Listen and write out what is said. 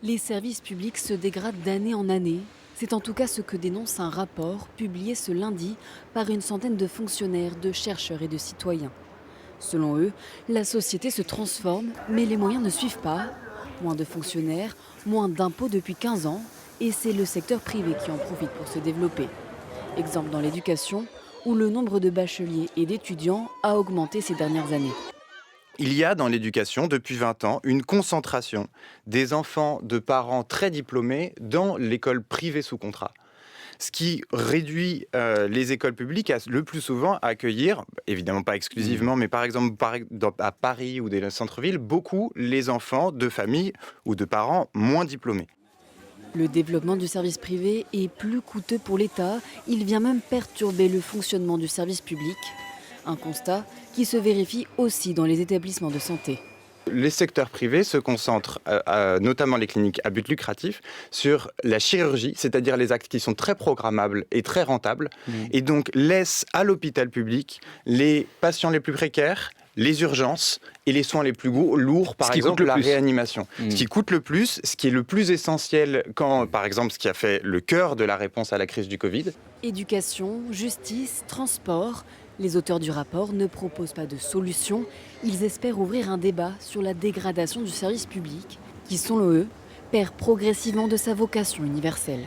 Les services publics se dégradent d'année en année. C'est en tout cas ce que dénonce un rapport publié ce lundi par une centaine de fonctionnaires, de chercheurs et de citoyens. Selon eux, la société se transforme, mais les moyens ne suivent pas. Moins de fonctionnaires, moins d'impôts depuis 15 ans, et c'est le secteur privé qui en profite pour se développer. Exemple dans l'éducation, où le nombre de bacheliers et d'étudiants a augmenté ces dernières années. Il y a dans l'éducation, depuis 20 ans, une concentration des enfants de parents très diplômés dans l'école privée sous contrat. Ce qui réduit les écoles publiques le plus souvent à accueillir, évidemment pas exclusivement, mais par exemple à Paris ou des centres-villes, beaucoup les enfants de familles ou de parents moins diplômés. Le développement du service privé est plus coûteux pour l'État. Il vient même perturber le fonctionnement du service public. Un constat qui se vérifie aussi dans les établissements de santé. Les secteurs privés se concentrent, notamment les cliniques à but lucratif, sur la chirurgie, c'est-à-dire les actes qui sont très programmables et très rentables, et donc laissent à l'hôpital public les patients les plus précaires, les urgences et les soins les plus lourds, par exemple la réanimation. Ce qui coûte le plus, ce qui est le plus essentiel quand, par exemple, ce qui a fait le cœur de la réponse à la crise du Covid. Éducation, justice, transport. Les auteurs du rapport ne proposent pas de solution. Ils espèrent ouvrir un débat sur la dégradation du service public, qui, selon eux, perd progressivement de sa vocation universelle.